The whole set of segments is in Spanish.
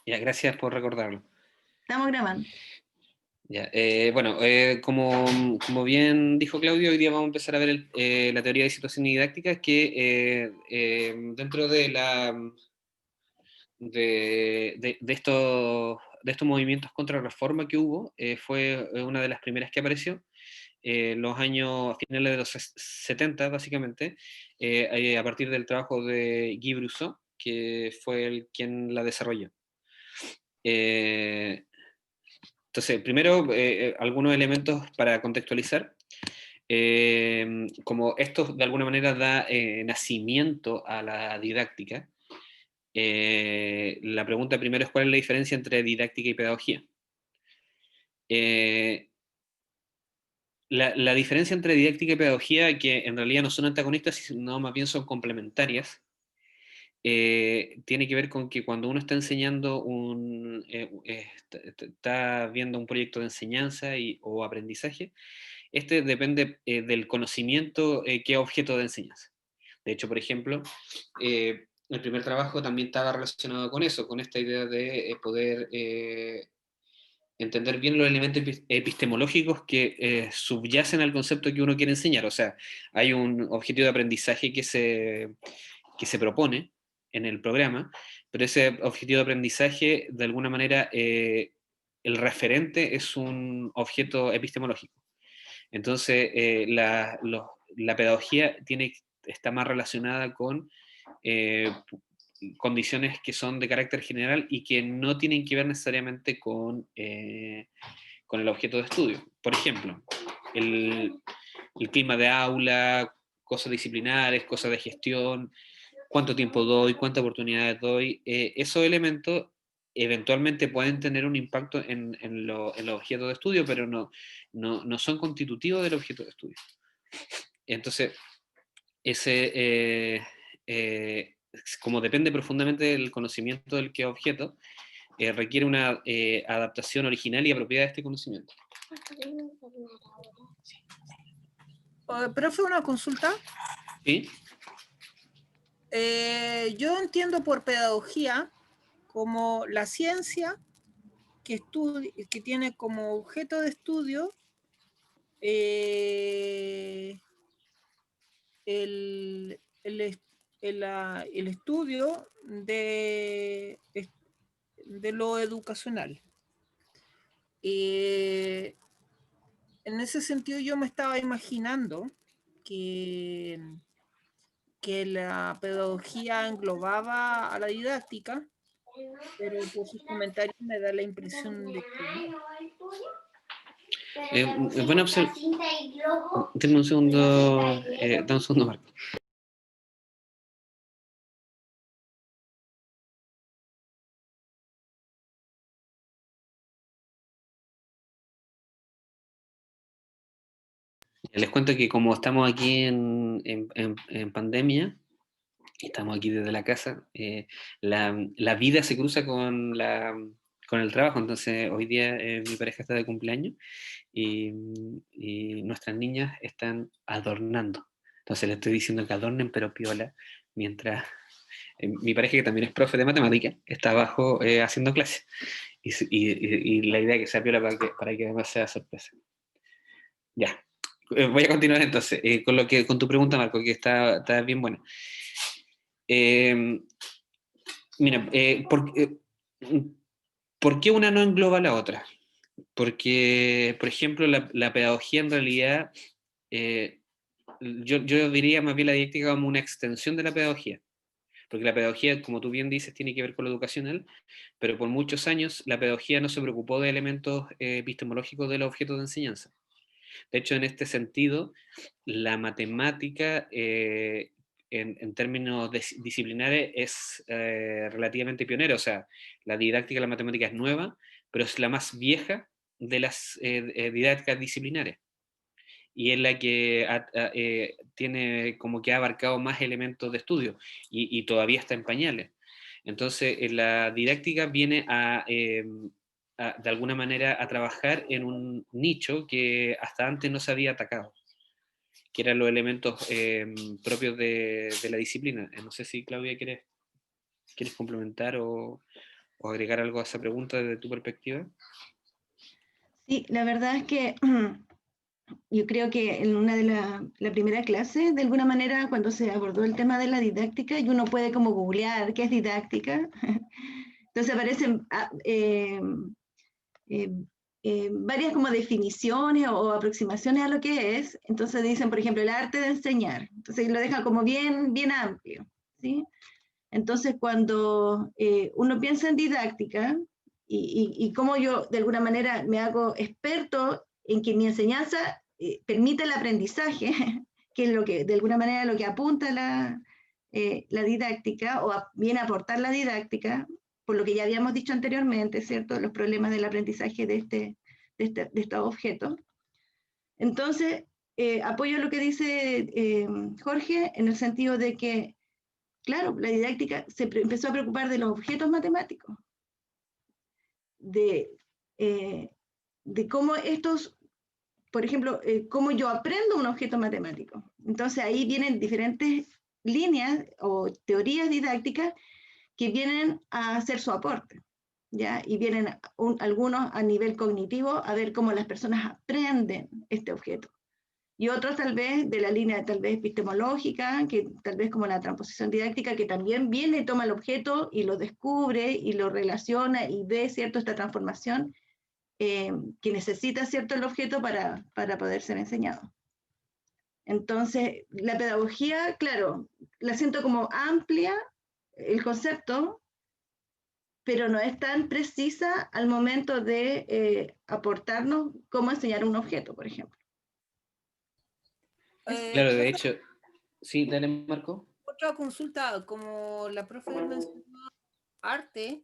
Ya, gracias por recordarlo. Estamos grabando. Ya, bueno, como bien dijo Claudio, hoy día vamos a empezar a ver la teoría de situaciones didácticas que dentro de estos movimientos contra la reforma que hubo, fue una de las primeras que apareció, los años finales de los 70, básicamente, a partir del trabajo de Guy Brusseau, que fue quien la desarrolló. Entonces, primero, algunos elementos para contextualizar. Como esto de alguna manera da nacimiento a la didáctica, la pregunta primero es cuál es la diferencia entre didáctica y pedagogía. Eh, la diferencia entre didáctica y pedagogía, que en realidad no son antagonistas, sino más bien son complementarias, tiene que ver con que cuando uno está enseñando está viendo un proyecto de enseñanza o aprendizaje, este depende del conocimiento que es objeto de enseñanza. De hecho, por ejemplo, el primer trabajo también estaba relacionado con eso, con esta idea de poder entender bien los elementos epistemológicos que subyacen al concepto que uno quiere enseñar. O sea, hay un objetivo de aprendizaje que se propone en el programa, pero ese objetivo de aprendizaje, de alguna manera, el referente es un objeto epistemológico. Entonces, la pedagogía está más relacionada con condiciones que son de carácter general y que no tienen que ver necesariamente con el objeto de estudio. Por ejemplo, el, el clima de aula, cosas disciplinares, cosas de gestión, cuánto tiempo doy, cuántas oportunidades doy, esos elementos eventualmente pueden tener un impacto en los objetos de estudio, pero no son constitutivos del objeto de estudio. Entonces, ese, como depende profundamente del conocimiento del que es objeto, requiere una adaptación original y apropiada de este conocimiento. Profe, una consulta. ¿Sí? Yo entiendo por pedagogía como la ciencia que tiene como objeto de estudio el, el, el estudio de lo educacional. En ese sentido yo me estaba imaginando que, que la pedagogía englobaba a la didáctica, pero por sus comentarios me da la impresión de que no. Buena opción. Dame un segundo, dame un segundo, Marco. Les cuento que como estamos aquí en pandemia, estamos aquí desde la casa, la vida se cruza con el trabajo. Entonces hoy día mi pareja está de cumpleaños y, y nuestras niñas están adornando. Entonces le estoy diciendo que adornen pero piola, mientras mi pareja, que también es profe de matemática, está abajo haciendo clases. Y la idea es que sea piola para que además sea sorpresa. Ya, voy a continuar entonces con tu pregunta, Marco, que está bien buena. Mira, ¿por qué una no engloba a la otra? Porque, por ejemplo, la pedagogía en realidad, eh, yo diría más bien la didáctica como una extensión de la pedagogía. Porque la pedagogía, como tú bien dices, tiene que ver con lo educacional, pero por muchos años la pedagogía no se preocupó de elementos epistemológicos de los objetos de enseñanza. De hecho, en este sentido, la matemática, en términos disciplinares, es relativamente pionera. O sea, la didáctica de la matemática es nueva, pero es la más vieja de las didácticas disciplinares. Y es la que tiene como que ha abarcado más elementos de estudio y todavía está en pañales. Entonces, la didáctica viene de alguna manera a trabajar en un nicho que hasta antes no se había atacado, que eran los elementos propios de la disciplina. No sé si Claudia quieres complementar o o agregar algo a esa pregunta desde tu perspectiva. Sí, la verdad es que yo creo que en una de la primera clase, de alguna manera, cuando se abordó el tema de la didáctica, y uno puede como googlear qué es didáctica, entonces aparecen varias como definiciones o aproximaciones a lo que es. Entonces dicen, por ejemplo, el arte de enseñar. Entonces lo dejan como bien, bien amplio, ¿sí? Entonces cuando uno piensa en didáctica y cómo yo de alguna manera me hago experto en que mi enseñanza permite el aprendizaje, que es lo que de alguna manera lo que apunta la didáctica o viene a aportar la didáctica, por lo que ya habíamos dicho anteriormente, ¿cierto? Los problemas del aprendizaje de estos objetos. Entonces, apoyo lo que dice Jorge en el sentido de que, claro, la didáctica empezó a preocupar de los objetos matemáticos, de cómo estos, por ejemplo, cómo yo aprendo un objeto matemático. Entonces ahí vienen diferentes líneas o teorías didácticas que vienen a hacer su aporte, ¿ya? Y vienen algunos a nivel cognitivo a ver cómo las personas aprenden este objeto. Y otros tal vez de la línea tal vez epistemológica, que tal vez como la transposición didáctica, que también viene, toma el objeto y lo descubre y lo relaciona y ve, ¿cierto?, esta transformación que necesita, ¿cierto?, el objeto para poder ser enseñado. Entonces, la pedagogía, claro, la siento como amplia, el concepto, pero no es tan precisa al momento de aportarnos cómo enseñar un objeto, por ejemplo. Claro, de hecho, sí, dale, Marco. Otra consulta, como la profe mencionó arte,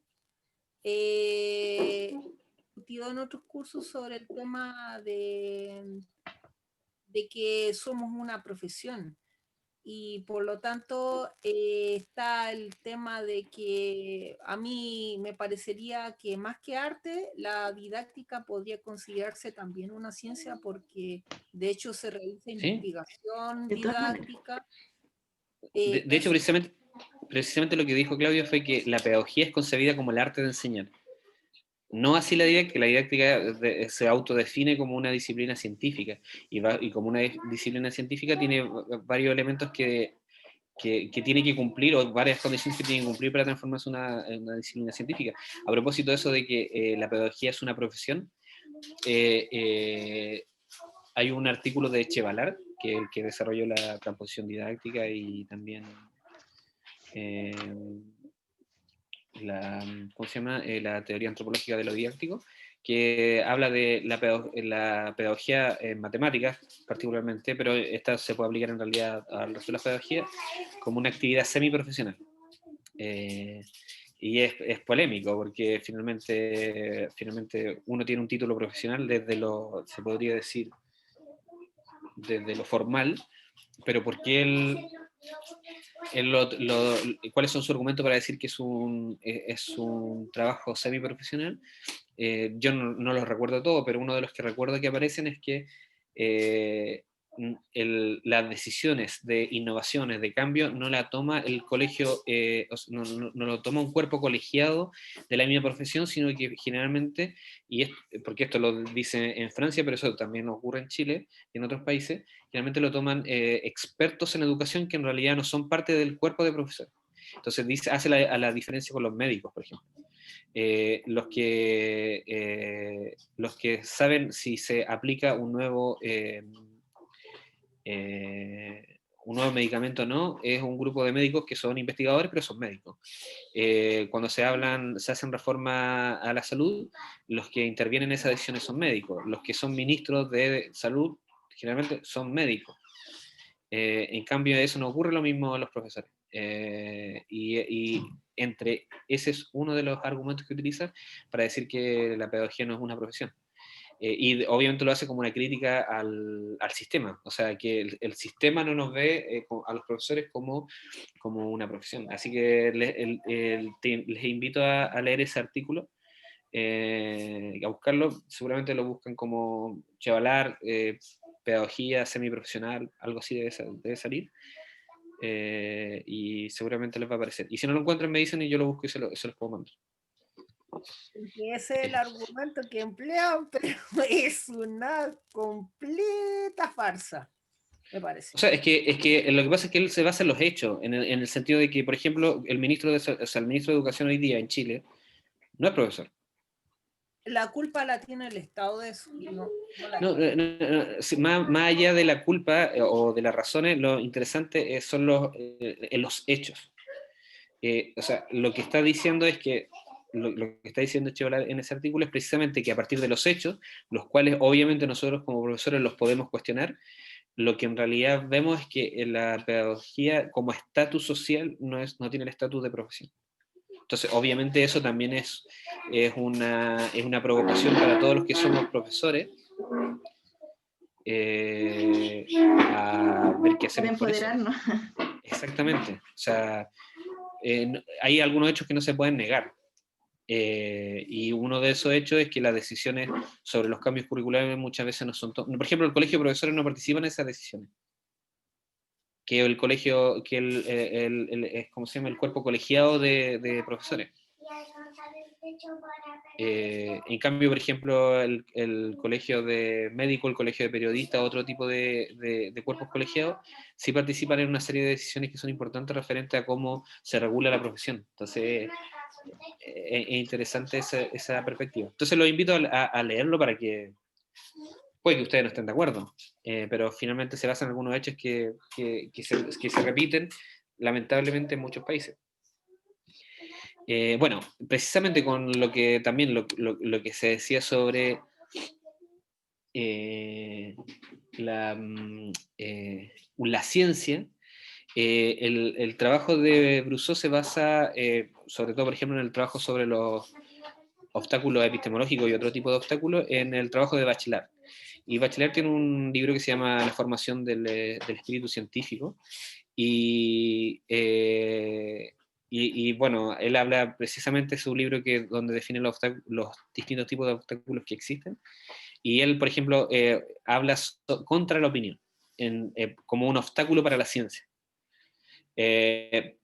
discutido en otros cursos sobre el tema de que somos una profesión. Y por lo tanto está el tema de que a mí me parecería que más que arte, la didáctica podría considerarse también una ciencia porque de hecho se realiza investigación didáctica. De hecho, precisamente lo que dijo Claudio fue que la pedagogía es concebida como el arte de enseñar. No así la didáctica se autodefine como una disciplina científica y como una disciplina científica tiene varios elementos que tiene que cumplir o varias condiciones que tiene que cumplir para transformarse en una disciplina científica. A propósito de eso de que la pedagogía es una profesión, hay un artículo de Chevalar, que es el que desarrolló la transposición didáctica y también ¿cómo se llama? La teoría antropológica de lo didáctico, que habla de la pedagogía en matemáticas particularmente, pero esta se puede aplicar en realidad al resto de la pedagogía como una actividad semiprofesional. Y es polémico porque finalmente uno tiene un título profesional se podría decir, desde lo formal, pero ¿por qué cuáles son sus argumentos para decir que es un trabajo semiprofesional? Yo no los recuerdo todo, pero uno de los que recuerdo que aparecen es que las decisiones de innovaciones, de cambio, no la toma el colegio, no lo toma un cuerpo colegiado de la misma profesión, sino que generalmente, porque esto lo dice en Francia, pero eso también ocurre en Chile y en otros países, generalmente lo toman expertos en educación que en realidad no son parte del cuerpo de profesores. Entonces hace la diferencia con los médicos, por ejemplo. Los que saben si se aplica un nuevo medicamento o no, es un grupo de médicos que son investigadores, pero son médicos. Cuando se hacen reformas a la salud, los que intervienen en esas decisiones son médicos. Los que son ministros de salud, generalmente son médicos. En cambio, eso no ocurre lo mismo a los profesores. Y ese es uno de los argumentos que utiliza para decir que la pedagogía no es una profesión. Y obviamente lo hace como una crítica al sistema, o sea, que el sistema no nos ve a los profesores como una profesión. Así que les invito a leer ese artículo, a buscarlo. Seguramente lo buscan como Chevalar, pedagogía semiprofesional, algo así debe salir. Y seguramente les va a aparecer. Y si no lo encuentran, me dicen y yo lo busco y se los puedo mandar. Porque ese es el argumento que emplean, pero es una completa farsa, me parece. O sea, es que lo que pasa es que él se basa en los hechos, en el sentido de que, por ejemplo, el ministro el ministro de Educación hoy día en Chile no es profesor. La culpa la tiene el Estado de eso. No la No, tiene. sí, más allá de la culpa o de las razones, lo interesante son los hechos. O sea, lo que está diciendo es que lo que está diciendo Echeverría en ese artículo es precisamente que a partir de los hechos, los cuales obviamente nosotros como profesores los podemos cuestionar, lo que en realidad vemos es que la pedagogía como estatus social no tiene el estatus de profesión. Entonces, obviamente eso también es una provocación para todos los que somos profesores, a ver qué Para hacemos con eso. empoderarnos. Exactamente. O sea, hay algunos hechos que no se pueden negar. Y uno de esos hechos es que las decisiones sobre los cambios curriculares muchas veces no son... Por ejemplo, el colegio de profesores no participa en esas decisiones. Que el colegio, que ¿cómo se llama? El cuerpo colegiado de profesores. En cambio, por ejemplo, el colegio de médico, el colegio de periodistas, otro tipo de cuerpos colegiados, sí participan en una serie de decisiones que son importantes referentes a cómo se regula la profesión. Entonces, es interesante esa perspectiva. Entonces, los invito a leerlo para que, puede que ustedes no estén de acuerdo, pero finalmente se basan en algunos hechos que se repiten, lamentablemente, en muchos países. Bueno, precisamente con lo que también lo que se decía sobre la ciencia, el trabajo de Brousseau se basa, sobre todo, por ejemplo, en el trabajo sobre los obstáculos epistemológicos y otro tipo de obstáculos, en el trabajo de Bachelard. Y Bachelard tiene un libro que se llama La formación del espíritu científico, y bueno, él habla precisamente de su libro donde define los distintos tipos de obstáculos que existen, y él, por ejemplo, habla contra la opinión, como un obstáculo para la ciencia. De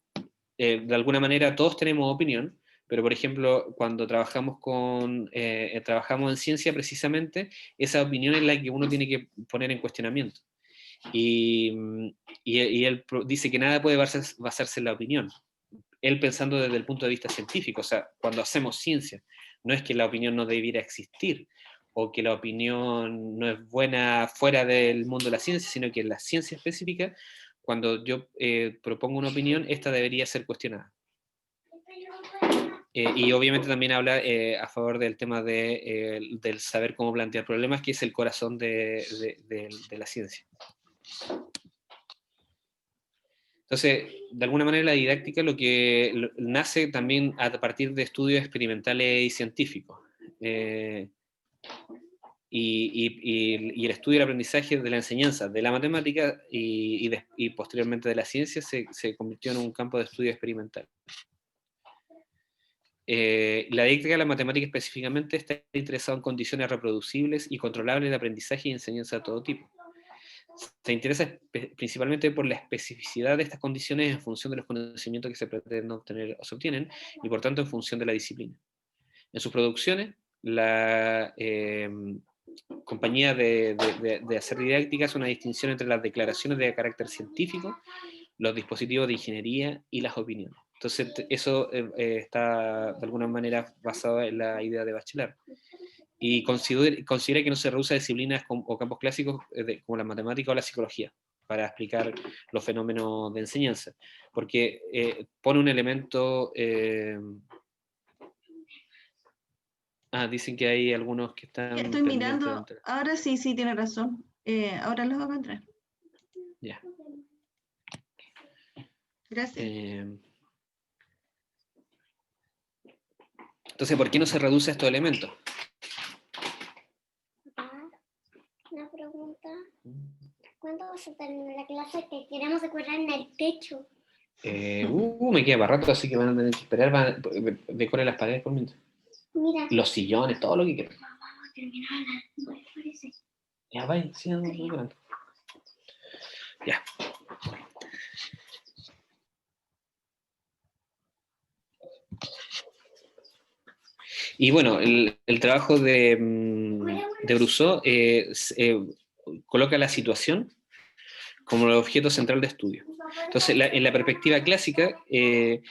alguna manera todos tenemos opinión, pero por ejemplo, cuando trabajamos en ciencia precisamente, esa opinión es la que uno tiene que poner en cuestionamiento. Y él dice que nada puede basarse en la opinión. Él pensando desde el punto de vista científico, o sea, cuando hacemos ciencia, no es que la opinión no debiera existir, o que la opinión no es buena fuera del mundo de la ciencia, sino que en la ciencia específica, cuando yo propongo una opinión, esta debería ser cuestionada. Y obviamente también habla a favor del tema del saber cómo plantear problemas, que es el corazón de la ciencia. Entonces, de alguna manera la didáctica nace también a partir de estudios experimentales y científicos. Y el estudio y el aprendizaje de la enseñanza de la matemática y posteriormente de la ciencia se convirtió en un campo de estudio experimental. La didáctica de la matemática específicamente está interesada en condiciones reproducibles y controlables de aprendizaje y enseñanza de todo tipo. Se interesa principalmente por la especificidad de estas condiciones en función de los conocimientos que se pretenden obtener o se obtienen, y por tanto en función de la disciplina. En sus producciones, la compañía de hacer didáctica hace una distinción entre las declaraciones de carácter científico, los dispositivos de ingeniería y las opiniones. Entonces, eso está de alguna manera basado en la idea de Bachelard. Y considera que no se rehusa disciplinas o campos clásicos como la matemática o la psicología para explicar los fenómenos de enseñanza, porque pone un elemento... dicen que hay algunos que están Estoy mirando, ahora sí, tiene razón. Ahora los voy a encontrar. Ya. Gracias. Entonces, ¿por qué no se reduce estos elementos? Una pregunta. ¿Cuándo vas a terminar la clase que queremos decorar en el techo? Me queda para rato, así que van a tener que esperar. Decore las paredes por mientras. Mira. Los sillones, todo lo que quieran. Vamos a terminar a las 9, parece. Ya, vaya, sigan decorando. Ya. Y bueno, el trabajo de Brousseau coloca la situación como el objeto central de estudio. Entonces, en la perspectiva clásica, hay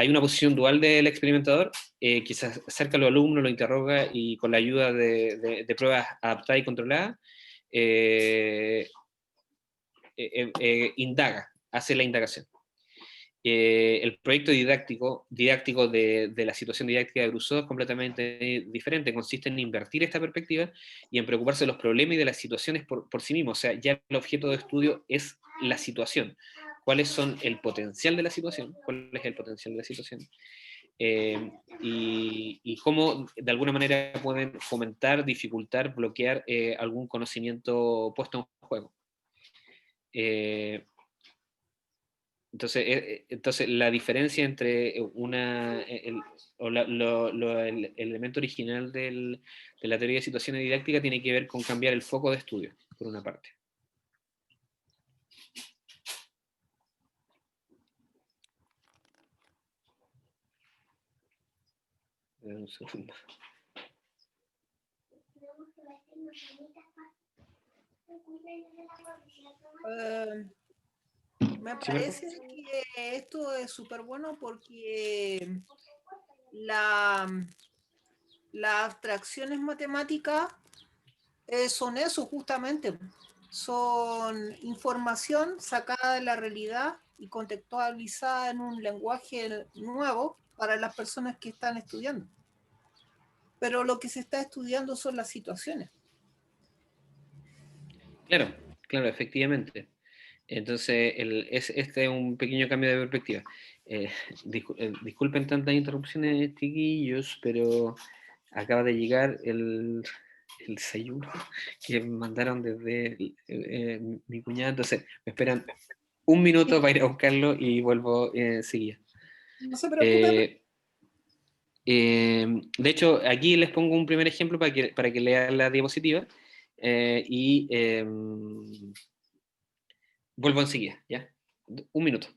una posición dual del experimentador, que se acerca a los alumnos, lo interroga y con la ayuda de pruebas adaptadas y controladas, indaga, hace la indagación. El proyecto didáctico de la situación didáctica de Brousseau es completamente diferente, consiste en invertir esta perspectiva y en preocuparse de los problemas y de las situaciones por sí mismos. O sea, ya el objeto de estudio es la situación. ¿Cuáles son el potencial de la situación? ¿Cuál es el potencial de la situación? Y cómo de alguna manera pueden fomentar, dificultar, bloquear algún conocimiento puesto en juego. Entonces, la diferencia entre el elemento original de la teoría de situaciones didácticas tiene que ver con cambiar el foco de estudio, por una parte. Un segundo. Me parece que esto es súper bueno porque las abstracciones matemáticas son eso justamente, son información sacada de la realidad y contextualizada en un lenguaje nuevo para las personas que están estudiando. Pero lo que se está estudiando son las situaciones. Claro, claro, efectivamente. Entonces, este es un pequeño cambio de perspectiva. Disculpen tantas interrupciones, chiquillos, pero acaba de llegar el desayuno que me mandaron desde mi cuñada. Entonces, me esperan un minuto para ir a buscarlo y vuelvo enseguida. No se preocupen. De hecho, aquí les pongo un primer ejemplo para que lean la diapositiva y vuelvo enseguida, ¿ya? Un minuto.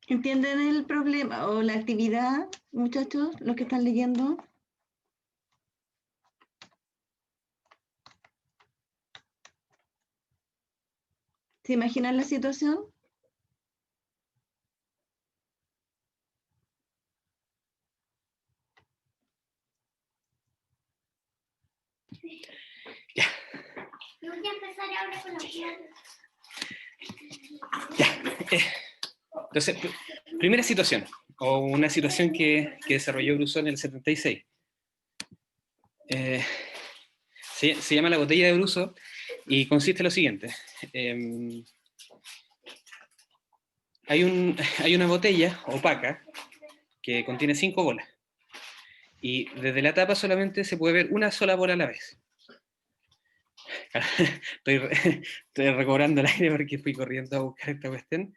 ¿Entienden el problema o la actividad, muchachos, los que están leyendo? ¿Se imaginan la situación? Ya. Yo voy a empezar ahora con la Ya. Entonces, primera situación, o una situación que desarrolló Brousseau en el 76. Se llama la botella de Brousseau y consiste en lo siguiente. Hay una botella opaca que contiene 5 bolas. Y desde la tapa solamente se puede ver una sola bola a la vez. Estoy recobrando el aire porque fui corriendo a buscar esta cuestión.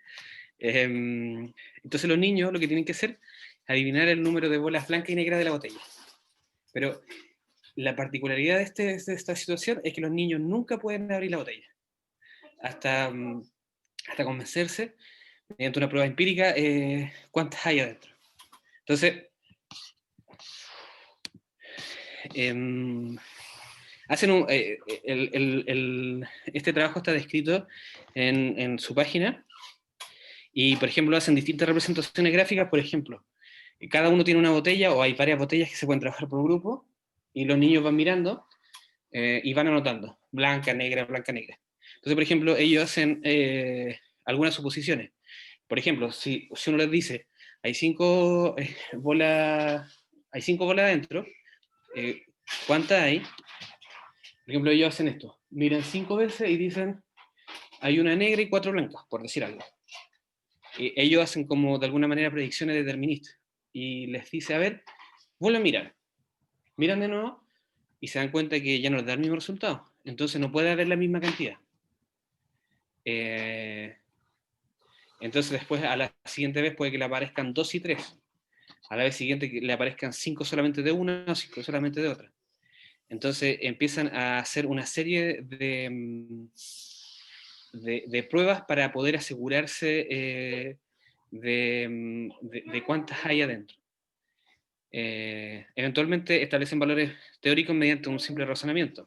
Entonces los niños lo que tienen que hacer es adivinar el número de bolas blancas y negras de la botella. Pero la particularidad de esta situación es que los niños nunca pueden abrir la botella. hasta convencerse, mediante una prueba empírica, cuántas hay adentro. Entonces, hacen este trabajo está descrito en su página, y por ejemplo hacen distintas representaciones gráficas. Por ejemplo, cada uno tiene una botella, o hay varias botellas que se pueden trabajar por grupo, y los niños van mirando y van anotando, blanca, negra, blanca, negra. Entonces, por ejemplo, ellos hacen algunas suposiciones. Por ejemplo, si uno les dice, hay 5 bolas adentro, ¿cuántas hay? Por ejemplo, ellos hacen esto, miran 5 veces y dicen, hay una negra y 4 blancas, por decir algo. Ellos hacen como de alguna manera predicciones deterministas, y les dice, a ver, vuelven a mirar. Miran de nuevo y se dan cuenta que ya no les da el mismo resultado. Entonces no puede haber la misma cantidad. Entonces después, a la siguiente vez, puede que le aparezcan 2 y 3. A la vez siguiente que le aparezcan 5 solamente de una, o 5 solamente de otra. Entonces empiezan a hacer una serie de pruebas para poder asegurarse de cuántas hay adentro. Eventualmente establecen valores teóricos mediante un simple razonamiento.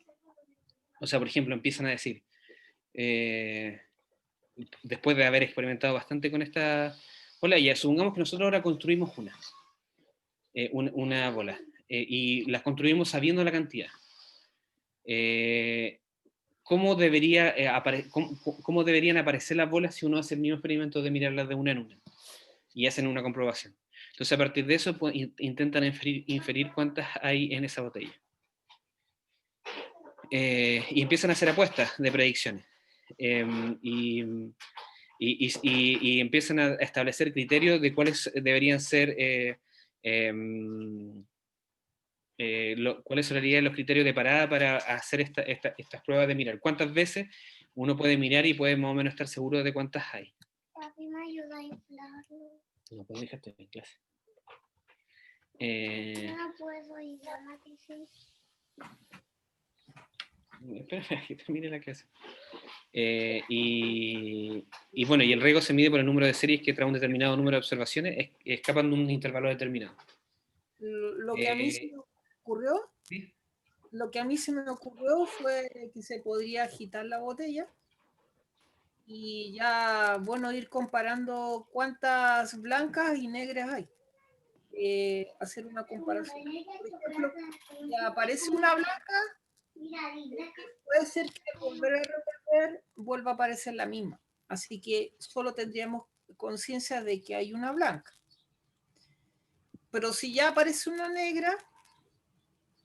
O sea, por ejemplo, empiezan a decir, después de haber experimentado bastante con esta bola, ya supongamos que nosotros ahora construimos una bola, y las construimos sabiendo la cantidad. ¿Cómo deberían aparecer las bolas si uno hace el mismo experimento de mirarlas de una en una? Y hacen una comprobación. Entonces, a partir de eso, pues, intentan inferir cuántas hay en esa botella. Y empiezan a hacer apuestas de predicciones. Y empiezan a establecer criterios de cuáles deberían ser, cuáles serían los criterios de parada para hacer estas pruebas de mirar. ¿Cuántas veces uno puede mirar y puede más o menos estar seguro de cuántas hay? Papi, ¿me ayuda a inflarlo? No puedo dejarte en clase. No puedo ir a la piscina. Espera que termine la clase. Y bueno, y el riesgo se mide por el número de series que tras un determinado número de observaciones escapan de un intervalo determinado. Lo que a mí se me ocurrió, ¿sí? Lo que a mí se me ocurrió fue que se podría agitar la botella y ya, bueno, ir comparando cuántas blancas y negras hay. Hacer una comparación. Por ejemplo, si aparece una blanca, puede ser que volver a revolver vuelva a aparecer la misma. Así que solo tendríamos conciencia de que hay una blanca. Pero si ya aparece una negra,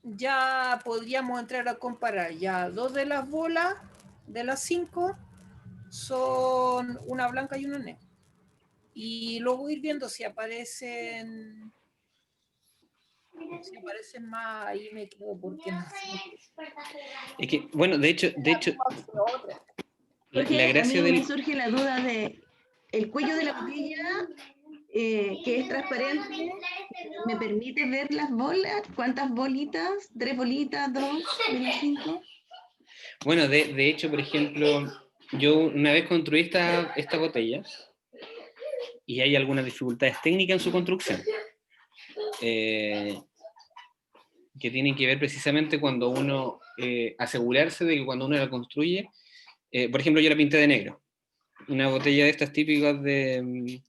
ya podríamos entrar a comparar. Ya 2 de las bolas, de las 5, son una blanca y una negra. Y luego ir viendo si aparecen más, ahí me quedo porque no sé. Es que, bueno, de hecho Porque la gracia a mí me del... surge la duda de el cuello de la botella, que es transparente, ¿me permite ver las bolas? ¿Cuántas bolitas? ¿3 bolitas? ¿2 de las 5? Bueno, de hecho, por ejemplo, yo una vez construí esta botella, y hay algunas dificultades técnicas en su construcción, que tienen que ver precisamente cuando uno, asegurarse de que cuando uno la construye, por ejemplo, yo la pinté de negro. Una botella de estas típicas de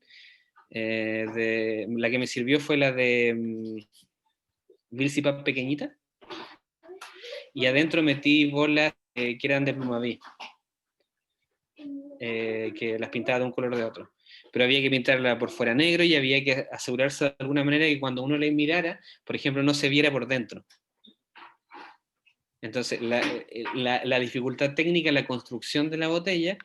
la que me sirvió fue la de Vilsipap pequeñita, y adentro metí bolas que eran de Plumaví, que las pintaba de un color o de otro. Pero había que pintarla por fuera negro, y había que asegurarse de alguna manera que cuando uno la mirara, por ejemplo, no se viera por dentro. Entonces, la dificultad técnica en la construcción de la botella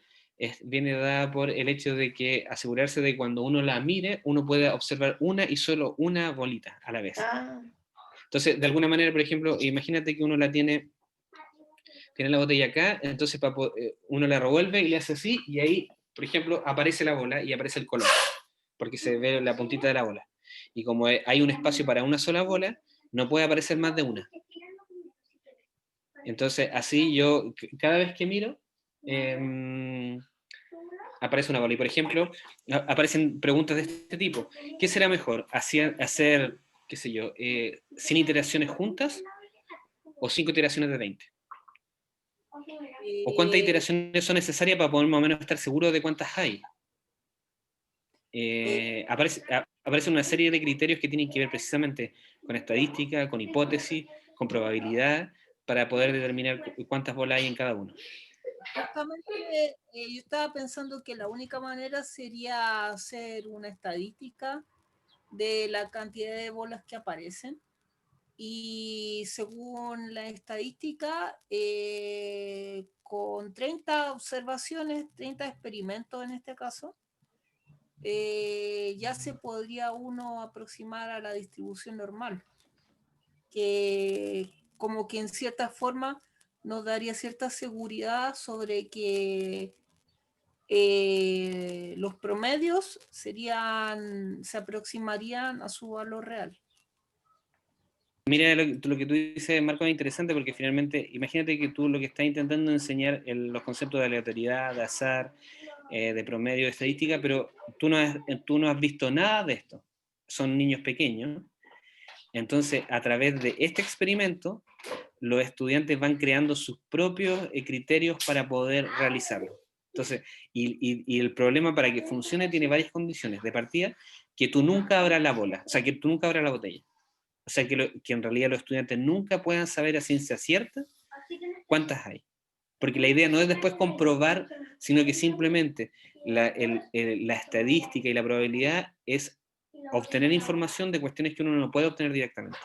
viene dada por el hecho de que asegurarse de que cuando uno la mire, uno pueda observar una y solo una bolita a la vez. Ah. Entonces, de alguna manera, por ejemplo, imagínate que uno tiene la botella acá, entonces uno la revuelve y le hace así, y ahí, por ejemplo, aparece la bola y aparece el color, porque se ve la puntita de la bola. Y como hay un espacio para una sola bola, no puede aparecer más de una. Entonces, así yo, cada vez que miro, aparece una bola. Y por ejemplo, aparecen preguntas de este tipo. ¿Qué será mejor? ¿Hacer, qué sé yo, 100 iteraciones juntas o 5 iteraciones de 20? ¿O cuántas iteraciones son necesarias para poder más o menos estar seguro de cuántas hay? Aparece una serie de criterios que tienen que ver precisamente con estadística, con hipótesis, con probabilidad, para poder determinar cuántas bolas hay en cada uno. Justamente yo estaba pensando que la única manera sería hacer una estadística de la cantidad de bolas que aparecen, y según la estadística, con 30 observaciones, 30 experimentos en este caso, ya se podría uno aproximar a la distribución normal, que como que en cierta forma nos daría cierta seguridad sobre que los promedios se aproximarían a su valor real. Mira, lo que tú dices, Marco, es interesante porque finalmente, imagínate que tú lo que estás intentando enseñar los conceptos de aleatoriedad, de azar, de promedio, de estadística, pero tú no has visto nada de esto. Son niños pequeños. Entonces, a través de este experimento, los estudiantes van creando sus propios criterios para poder realizarlo. Entonces, y el problema para que funcione tiene varias condiciones. De partida, que tú nunca abras la bola, o sea, que tú nunca abras la botella. O sea, que en realidad los estudiantes nunca puedan saber a ciencia cierta cuántas hay. Porque la idea no es después comprobar, sino que simplemente la estadística y la probabilidad es obtener información de cuestiones que uno no puede obtener directamente.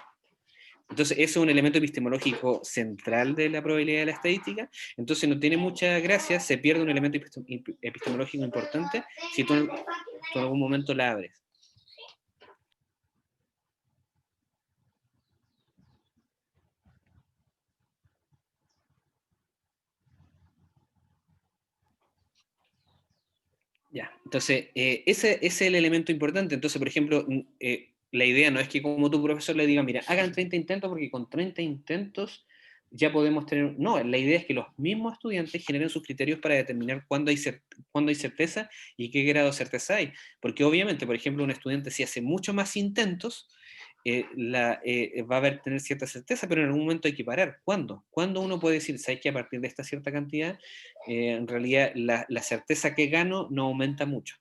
Entonces, eso es un elemento epistemológico central de la probabilidad de la estadística. Entonces, no tiene mucha gracia, se pierde un elemento epistemológico importante si tú en algún momento la abres. Ya, entonces, ese es el elemento importante. Entonces, por ejemplo, la idea no es que como tu profesor le diga, mira, hagan 30 intentos porque con 30 intentos ya podemos tener... No, la idea es que los mismos estudiantes generen sus criterios para determinar cuándo hay certeza y qué grado de certeza hay. Porque obviamente, por ejemplo, un estudiante si hace mucho más intentos, va a tener cierta certeza, pero en algún momento hay que parar. ¿Cuándo? ¿Cuándo uno puede decir, sabes que a partir de esta cierta cantidad, en realidad la certeza que gano no aumenta mucho?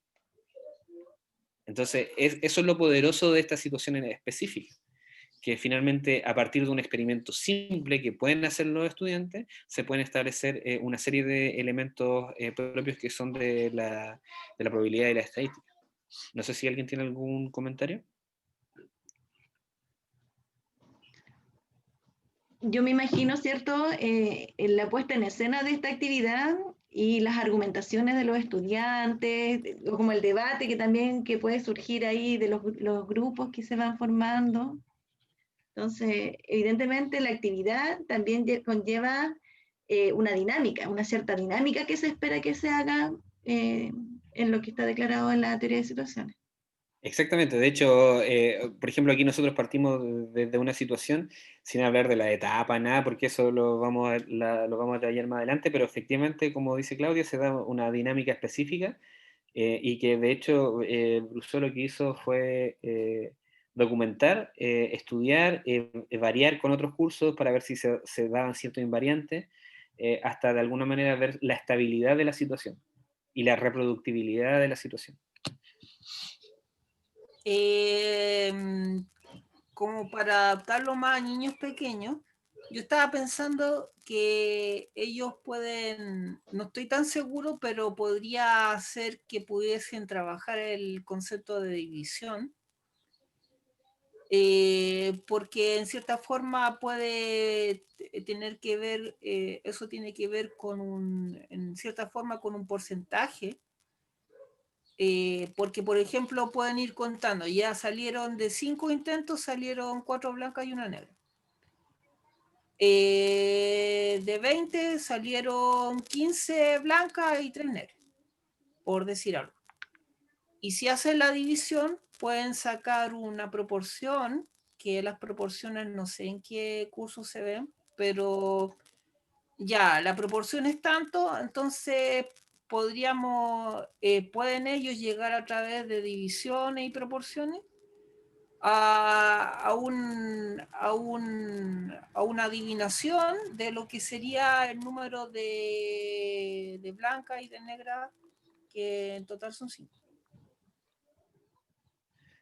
Entonces, eso es lo poderoso de esta situación en específica, que finalmente a partir de un experimento simple que pueden hacer los estudiantes, se pueden establecer una serie de elementos propios que son de la probabilidad y la estadística. No sé si alguien tiene algún comentario. Yo me imagino, ¿cierto?, en la puesta en escena de esta actividad y las argumentaciones de los estudiantes, o como el debate que puede surgir ahí de los grupos que se van formando. Entonces, evidentemente la actividad también conlleva una dinámica, una cierta dinámica que se espera que se haga en lo que está declarado en la teoría de situaciones. Exactamente, de hecho, por ejemplo, aquí nosotros partimos desde una situación sin hablar de la etapa, nada, porque eso lo vamos a detallar más adelante, pero efectivamente, como dice Claudia, se da una dinámica específica y que de hecho Brousseau lo que hizo fue documentar, estudiar, variar con otros cursos para ver si se daban ciertos invariantes, hasta de alguna manera ver la estabilidad de la situación y la reproductibilidad de la situación. Como para adaptarlo más a niños pequeños, yo estaba pensando que ellos pueden, no estoy tan seguro, pero podría ser que pudiesen trabajar el concepto de división, porque en cierta forma puede tener que ver, eso tiene que ver en cierta forma con un porcentaje. Porque, por ejemplo, pueden ir contando, ya salieron de 5 intentos, salieron 4 blancas y una negra. De 20 salieron 15 blancas y 3 negras, por decir algo. Y si hacen la división, pueden sacar una proporción, que las proporciones no sé en qué curso se ven, pero Ya, la proporción es tanto, entonces podríamos, ¿pueden ellos llegar a través de divisiones y proporciones a una adivinación de lo que sería el número de blanca y de negra, que en total son 5?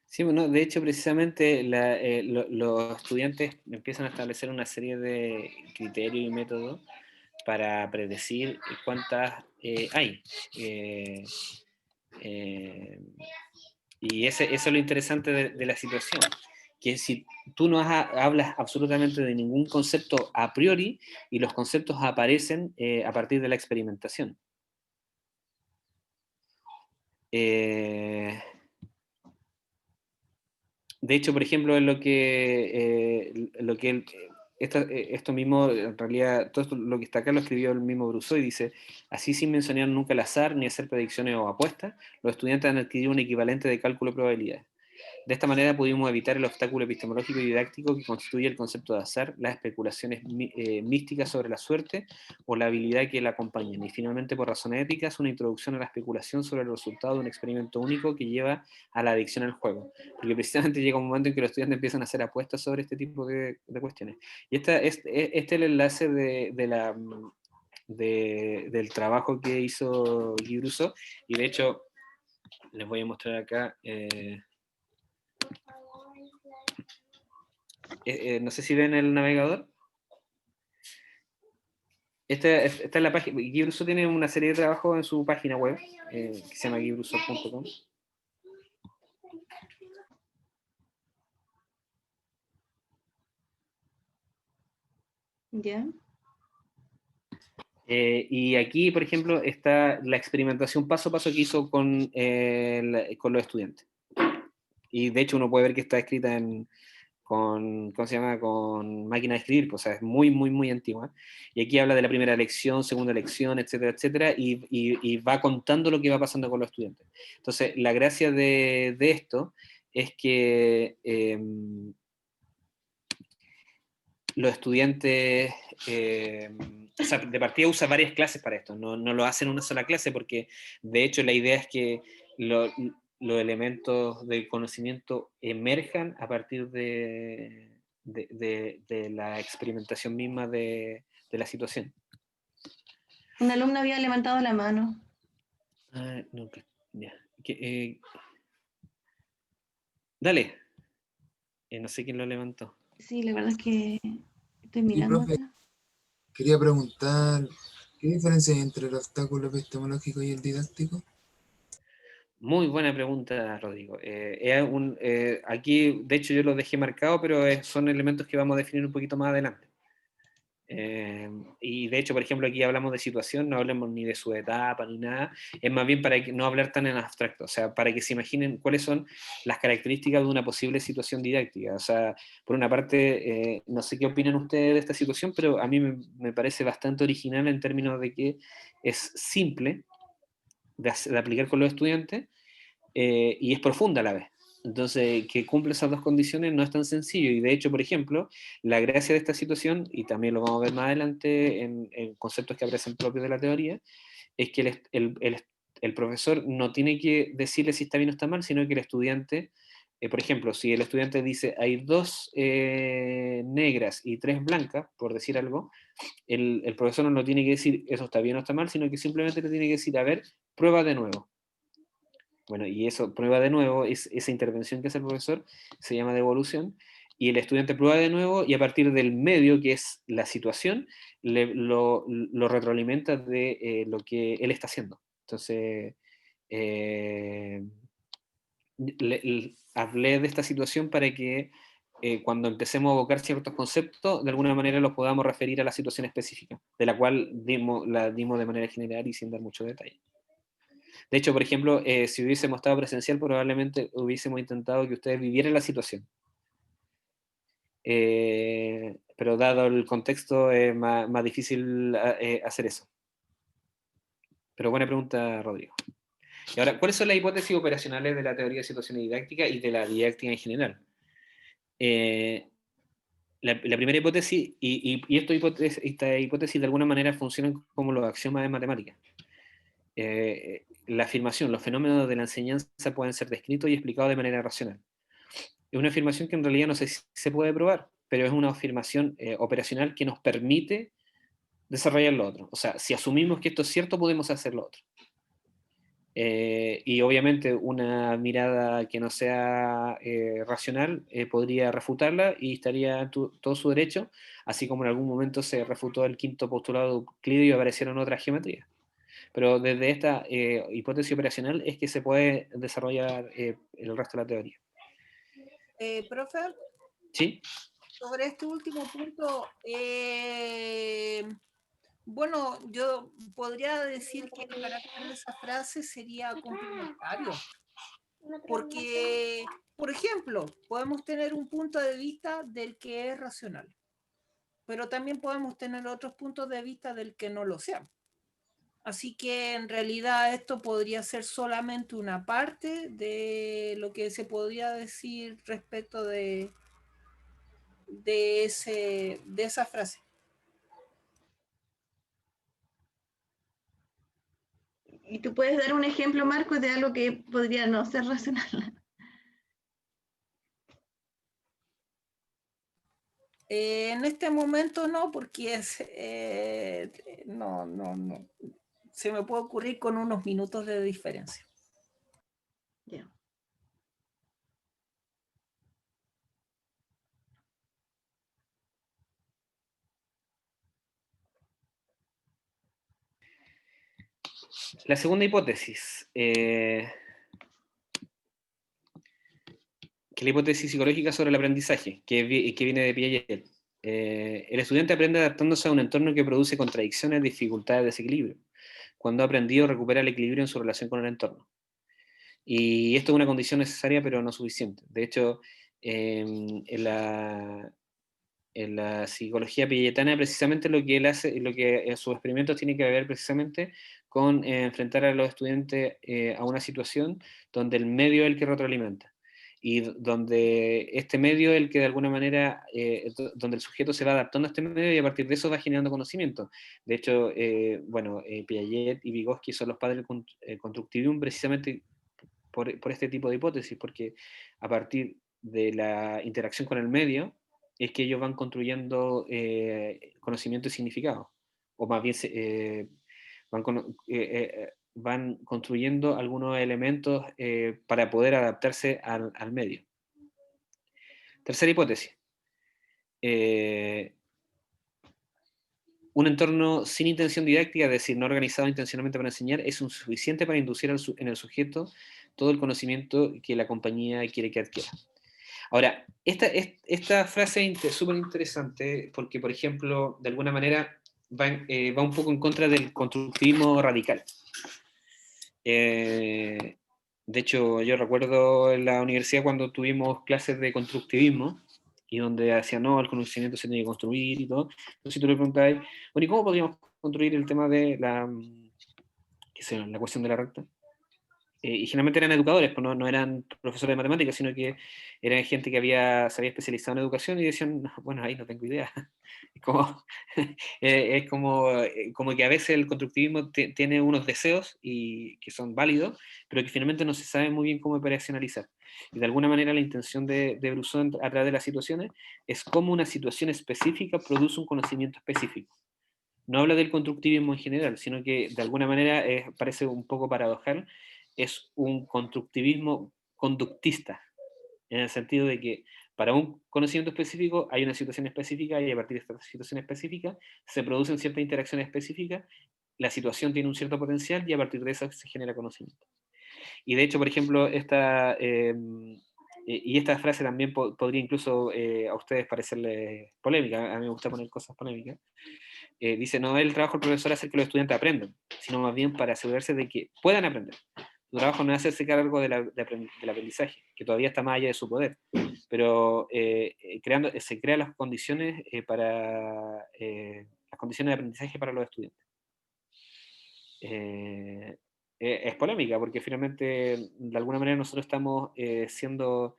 Sí, bueno, de hecho, precisamente los estudiantes empiezan a establecer una serie de criterios y métodos para predecir cuántas hay. Eh, y eso es lo interesante de la situación, que si tú no hablas absolutamente de ningún concepto a priori, y los conceptos aparecen a partir de la experimentación. De hecho, por ejemplo, en esto mismo, en realidad, todo esto, lo que está acá lo escribió el mismo Brousseau y dice: así, sin mencionar nunca el azar ni hacer predicciones o apuestas, los estudiantes han adquirido un equivalente de cálculo de probabilidades. De esta manera pudimos evitar el obstáculo epistemológico y didáctico que constituye el concepto de azar, las especulaciones místicas sobre la suerte o la habilidad que la acompañan, y finalmente, por razones éticas, una introducción a la especulación sobre el resultado de un experimento único que lleva a la adicción al juego, porque precisamente llega un momento en que los estudiantes empiezan a hacer apuestas sobre este tipo de cuestiones. Y este es el enlace del trabajo que hizo Guy Brousseau, y de hecho les voy a mostrar acá. No sé si ven el navegador. Esta es la página. Guy Brousseau tiene una serie de trabajos en su página web, que se llama guybrousseau.com. ¿Ya? Y aquí, por ejemplo, está la experimentación paso a paso que hizo con los estudiantes. Y de hecho uno puede ver que está escrita ¿cómo se llama? Con máquina de escribir, pues, o sea, es muy, muy, muy antigua. Y aquí habla de la primera lección, segunda lección, etcétera, etcétera, y va contando lo que va pasando con los estudiantes. Entonces, la gracia de esto es que los estudiantes, o sea, de partida usa varias clases para esto, no lo hacen en una sola clase, porque de hecho la idea es que los elementos del conocimiento emerjan a partir de la experimentación misma de la situación. Un alumno había levantado la mano. No, ya. Dale. No sé quién lo levantó. Sí, la verdad es que estoy Sí, mirando profe, acá. quería preguntar, ¿qué diferencia hay entre el obstáculo epistemológico y el didáctico? Muy buena pregunta, Rodrigo. Aquí, de hecho, yo lo dejé marcado, pero son elementos que vamos a definir un poquito más adelante. Y de hecho, por ejemplo, aquí hablamos de situación, no hablemos ni de su etapa ni nada, es más bien para no hablar tan en abstracto, o sea, para que se imaginen cuáles son las características de una posible situación didáctica. O sea, por una parte, no sé qué opinan ustedes de esta situación, pero a mí me parece bastante original en términos de que es simple de aplicar con los estudiantes, y es profunda a la vez. Entonces, que cumple esas dos condiciones no es tan sencillo. Y de hecho, por ejemplo, la gracia de esta situación, y también lo vamos a ver más adelante en conceptos que aparecen propios de la teoría, es que el profesor no tiene que decirle si está bien o está mal, sino que el estudiante, por ejemplo, si el estudiante dice hay 2 negras y 3 blancas, por decir algo, el profesor no tiene que decir eso está bien o está mal, sino que simplemente le tiene que decir, a ver, prueba de nuevo. Bueno, y eso, prueba de nuevo, esa intervención que hace el profesor se llama devolución, y el estudiante prueba de nuevo, y a partir del medio, que es la situación, lo retroalimenta de lo que él está haciendo. Entonces, hablé de esta situación para que cuando empecemos a evocar ciertos conceptos, de alguna manera los podamos referir a la situación específica, de la cual la dimos de manera general y sin dar mucho detalle. De hecho, por ejemplo, si hubiésemos estado presencial, probablemente hubiésemos intentado que ustedes vivieran la situación. Pero dado el contexto, es más difícil hacer eso. Pero buena pregunta, Rodrigo. Y ahora, ¿cuáles son las hipótesis operacionales de la teoría de situaciones didácticas y de la didáctica en general? la primera hipótesis, y esta hipótesis de alguna manera funcionan como los axiomas de matemáticas. La afirmación, los fenómenos de la enseñanza pueden ser descritos y explicados de manera racional. Es una afirmación que en realidad no sé si se puede probar, pero es una afirmación operacional que nos permite desarrollar lo otro. O sea, si asumimos que esto es cierto, podemos hacer lo otro. Y obviamente una mirada que no sea racional podría refutarla y estaría en todo su derecho, así como en algún momento se refutó el quinto postulado de Euclides y aparecieron otras geometrías. Pero desde esta hipótesis operacional es que se puede desarrollar el resto de la teoría. Profe, ¿Sí? sobre este último punto, bueno, yo podría decir que el carácter de esa frase sería complementario, porque, por ejemplo, podemos tener un punto de vista del que es racional, pero también podemos tener otros puntos de vista del que no lo sea. Así que en realidad esto podría ser solamente una parte de lo que se podría decir respecto de esa frase. ¿Y tú puedes dar un ejemplo, Marcos, de algo que podría no ser racional? En este momento no, porque no. Se me puede ocurrir con unos minutos de diferencia. Yeah. La segunda hipótesis, que es la hipótesis psicológica sobre el aprendizaje, que viene de Piaget. El estudiante aprende adaptándose a un entorno que produce contradicciones, dificultades, desequilibrio. Cuando ha aprendido, recupera el equilibrio en su relación con el entorno. Y esto es una condición necesaria, pero no suficiente. De hecho, en la psicología piagetana, precisamente lo que él hace, lo que en sus experimentos tiene que ver precisamente con enfrentar a los estudiantes a una situación donde el medio es el que retroalimenta. Y donde este medio es el que de alguna manera, donde el sujeto se va adaptando a este medio y a partir de eso va generando conocimiento. De hecho, Piaget y Vygotsky son los padres del constructivismo precisamente por este tipo de hipótesis, porque a partir de la interacción con el medio es que ellos van construyendo conocimiento y significado, o más bien van construyendo algunos elementos para poder adaptarse al medio. Tercera hipótesis. Un entorno sin intención didáctica, es decir, no organizado intencionalmente para enseñar, es insuficiente para inducir en el sujeto todo el conocimiento que la compañía quiere que adquiera. Ahora, esta frase es súper interesante porque, por ejemplo, de alguna manera va un poco en contra del constructivismo radical. De hecho, yo recuerdo en la universidad cuando tuvimos clases de constructivismo y donde decían, no, el conocimiento se tiene que construir y todo. Entonces, si tú le preguntabas, bueno, ¿y cómo podríamos construir el tema de la cuestión de la recta? Y generalmente eran educadores, pues no eran profesores de matemáticas, sino que eran gente que se había especializado en educación y decían, bueno, ahí no tengo idea. Es como, como que a veces el constructivismo tiene unos deseos que son válidos, pero que finalmente no se sabe muy bien cómo operacionalizar. Y de alguna manera la intención de Broussard a través de las situaciones es cómo una situación específica produce un conocimiento específico. No habla del constructivismo en general, sino que de alguna manera parece un poco paradojal, es un constructivismo conductista, en el sentido de que para un conocimiento específico hay una situación específica y a partir de esta situación específica se producen ciertas interacciones específicas, la situación tiene un cierto potencial y a partir de eso se genera conocimiento. Y de hecho, por ejemplo, esta frase también podría incluso a ustedes parecerles polémica, a mí me gusta poner cosas polémicas. Dice, no es el trabajo del profesor hacer que los estudiantes aprendan, sino más bien para asegurarse de que puedan aprender. Su trabajo no es hacerse cargo del aprendizaje, que todavía está más allá de su poder, pero se crean las condiciones las condiciones de aprendizaje para los estudiantes. Es polémica, porque finalmente, de alguna manera, nosotros estamos siendo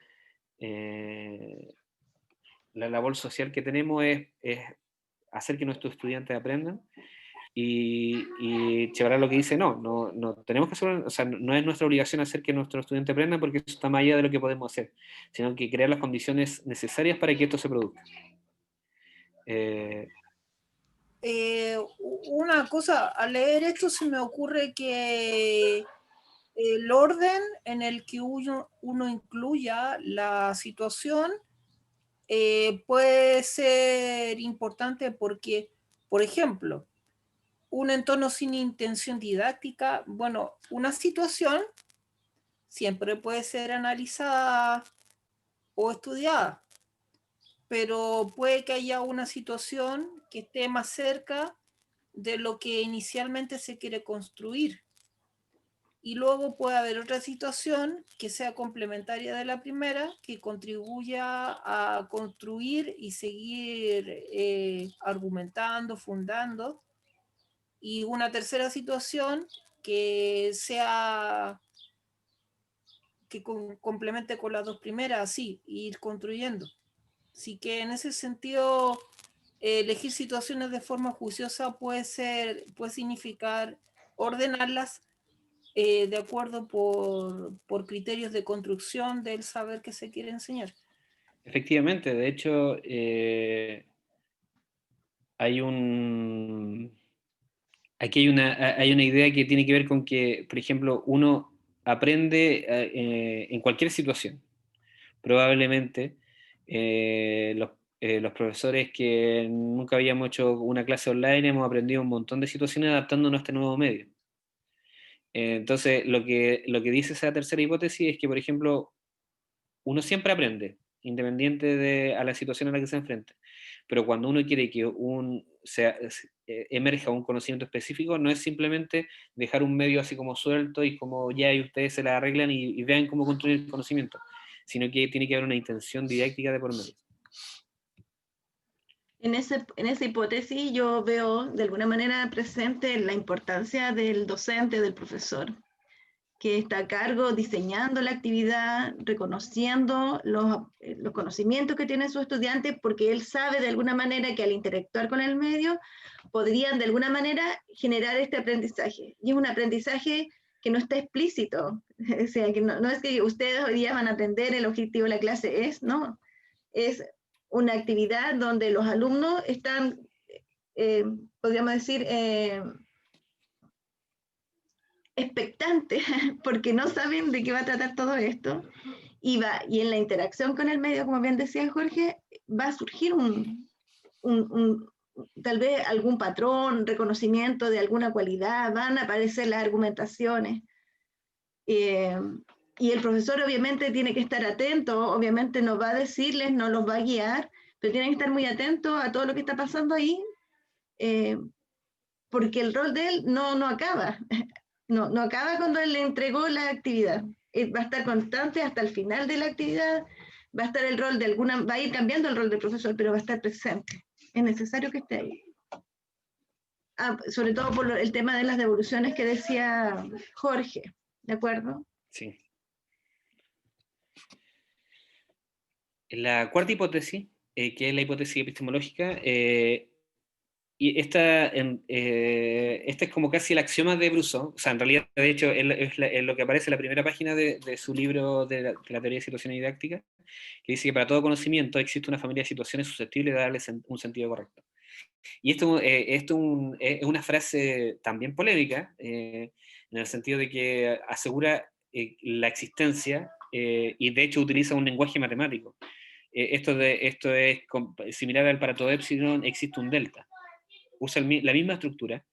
la labor social que tenemos es hacer que nuestros estudiantes aprendan, y Chevará lo que dice, no tenemos que hacer, o sea, no es nuestra obligación hacer que nuestros estudiantes aprendan, porque eso está más allá de lo que podemos hacer, sino que crear las condiciones necesarias para que esto se produzca. Una cosa, al leer esto se me ocurre que el orden en el que uno incluya la situación puede ser importante porque, por ejemplo, un entorno sin intención didáctica, bueno, una situación siempre puede ser analizada o estudiada, pero puede que haya una situación que esté más cerca de lo que inicialmente se quiere construir. Y luego puede haber otra situación que sea complementaria de la primera, que contribuya a construir y seguir argumentando, fundando. Y una tercera situación que sea que complemente con las dos primeras, así, ir construyendo. Así que en ese sentido, elegir situaciones de forma juiciosa puede significar ordenarlas de acuerdo por criterios de construcción del saber que se quiere enseñar. Efectivamente, de hecho, aquí hay una idea que tiene que ver con que, por ejemplo, uno aprende en cualquier situación. Probablemente los profesores que nunca habíamos hecho una clase online hemos aprendido un montón de situaciones adaptándonos a este nuevo medio. Entonces, lo que dice esa tercera hipótesis es que, por ejemplo, uno siempre aprende, independiente de a la situación a la que se enfrente. Pero cuando uno quiere que emerja un conocimiento específico, no es simplemente dejar un medio así como suelto y como ya y ustedes se la arreglan y vean cómo construir el conocimiento, sino que tiene que haber una intención didáctica de por medio. En esa hipótesis yo veo de alguna manera presente la importancia del docente, del profesor, que está a cargo diseñando la actividad, reconociendo los conocimientos que tienen sus estudiantes, porque él sabe de alguna manera que al interactuar con el medio podrían de alguna manera generar este aprendizaje. Y es un aprendizaje que no está explícito, o sea, que no es que ustedes hoy día van a aprender, el objetivo de la clase es, no, es una actividad donde los alumnos están, podríamos decir, expectantes, porque no saben de qué va a tratar todo esto, y en la interacción con el medio, como bien decía Jorge, va a surgir tal vez algún patrón, reconocimiento de alguna cualidad, van a aparecer las argumentaciones. Y el profesor obviamente tiene que estar atento, obviamente no va a decirles, no los va a guiar, pero tiene que estar muy atento a todo lo que está pasando ahí, porque el rol de él no acaba. No acaba cuando él le entregó la actividad. Va a estar constante hasta el final de la actividad, va a estar el rol va a ir cambiando el rol del profesor, pero va a estar presente. Es necesario que esté ahí. Sobre todo por el tema de las devoluciones que decía Jorge, ¿de acuerdo? Sí. La cuarta hipótesis, que es la hipótesis epistemológica, y esta es como casi el axioma de Brousseau, o sea, en realidad, de hecho, es lo que aparece en la primera página de su libro de la teoría de situaciones didácticas, que dice que para todo conocimiento existe una familia de situaciones susceptibles de darle un sentido correcto. Y esto es una frase también polémica, en el sentido de que asegura la existencia, y de hecho utiliza un lenguaje matemático. Esto es similar al para todo epsilon existe un delta. Usa la misma estructura.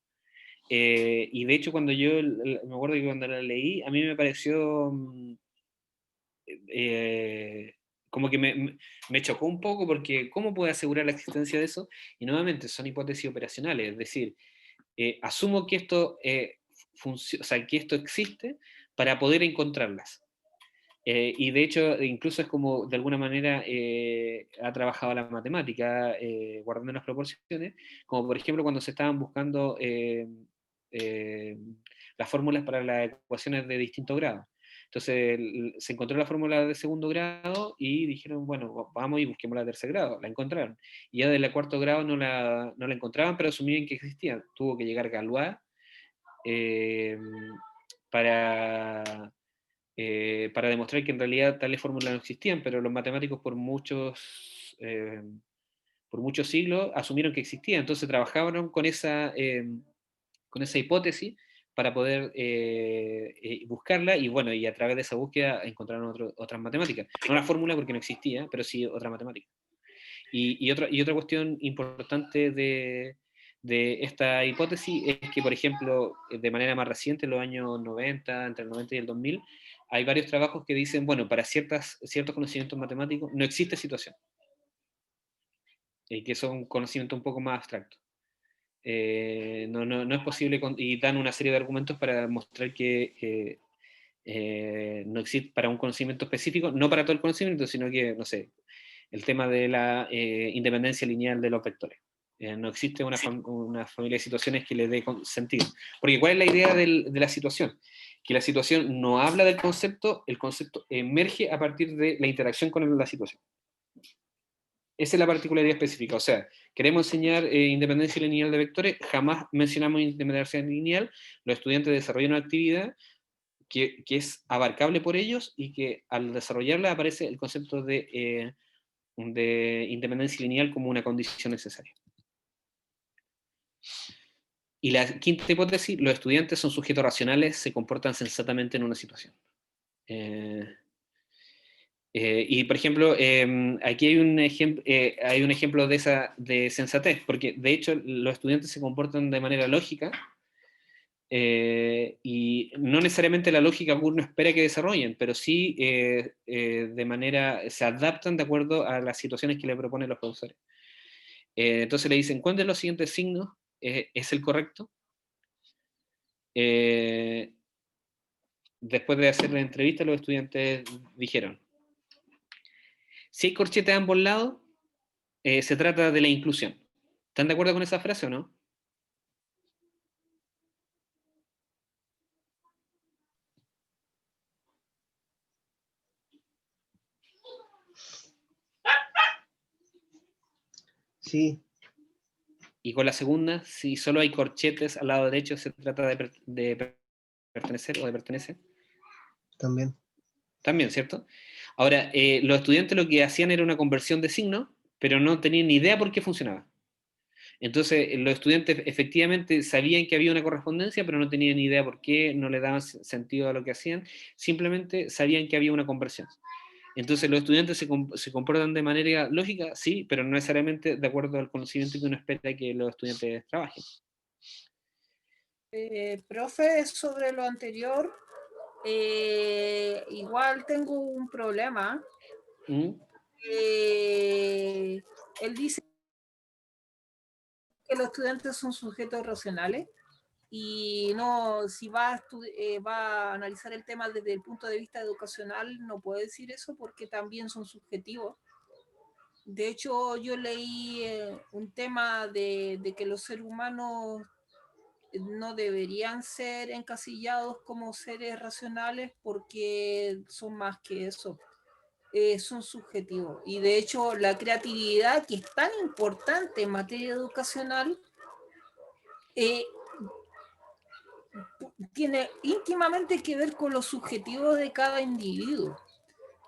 Y de hecho cuando me acuerdo que cuando la leí, a mí me pareció como que me chocó un poco, porque ¿cómo puede asegurar la existencia de eso? Y nuevamente son hipótesis operacionales, es decir, asumo que esto, o sea, que esto existe para poder encontrarlas. Y de hecho, incluso es como de alguna manera ha trabajado la matemática, guardando las proporciones, como por ejemplo cuando se estaban buscando las fórmulas para las ecuaciones de distinto grado. Entonces se encontró la fórmula de segundo grado y dijeron, bueno, vamos y busquemos la de tercer grado. La encontraron. Y ya de la cuarto grado no la encontraban, pero asumían que existía. Tuvo que llegar Galois para demostrar que en realidad tales fórmulas no existían, pero los matemáticos por muchos siglos asumieron que existía. Entonces trabajaron con esa hipótesis para poder buscarla, y bueno, y a través de esa búsqueda encontraron otras matemáticas. No una fórmula porque no existía, pero sí otra matemática. Y otra cuestión importante de esta hipótesis es que, por ejemplo, de manera más reciente, en los años 90, entre el 90 y el 2000, hay varios trabajos que dicen, bueno, para ciertos conocimientos matemáticos no existe situación, que son conocimientos un poco más abstractos. No es posible, y dan una serie de argumentos para mostrar que no existe para un conocimiento específico, no para todo el conocimiento, sino que, no sé, el tema de la independencia lineal de los vectores. No existe una familia de situaciones que le dé sentido. Porque ¿cuál es la idea de la situación? Que la situación no habla del concepto, el concepto emerge a partir de la interacción con la situación. Esa es la particularidad específica. O sea, queremos enseñar independencia lineal de vectores, jamás mencionamos independencia lineal, los estudiantes desarrollan una actividad que es abarcable por ellos y que al desarrollarla aparece el concepto de independencia lineal como una condición necesaria. Y la quinta hipótesis, los estudiantes son sujetos racionales, se comportan sensatamente en una situación. Y por ejemplo, aquí hay un ejemplo de sensatez, porque de hecho los estudiantes se comportan de manera lógica, y no necesariamente la lógica que uno espera que desarrollen, pero sí se adaptan de acuerdo a las situaciones que le proponen los profesores. Entonces le dicen, ¿cuál de los siguientes signos es el correcto? Después de hacer la entrevista, los estudiantes dijeron, si hay corchetes a ambos lados, se trata de la inclusión. ¿Están de acuerdo con esa frase o no? Sí. Y con la segunda, si solo hay corchetes al lado derecho, se trata de pertenecer o de pertenecer. También. También, ¿cierto? Ahora, los estudiantes lo que hacían era una conversión de signo, pero no tenían ni idea por qué funcionaba. Entonces, los estudiantes efectivamente sabían que había una correspondencia, pero no tenían ni idea por qué, no le daban sentido a lo que hacían, simplemente sabían que había una conversión. Entonces, los estudiantes se comportan de manera lógica, sí, pero no necesariamente de acuerdo al conocimiento que uno espera que los estudiantes trabajen. Profe, sobre lo anterior, igual tengo un problema. Él dice que los estudiantes son sujetos racionales y no, si va a analizar el tema desde el punto de vista educacional, no puede decir eso porque también son subjetivos. De hecho, yo leí un tema de que los seres humanos no deberían ser encasillados como seres racionales porque son más que eso. Son subjetivos. Y de hecho, la creatividad, que es tan importante en materia educacional, tiene íntimamente que ver con los subjetivos de cada individuo.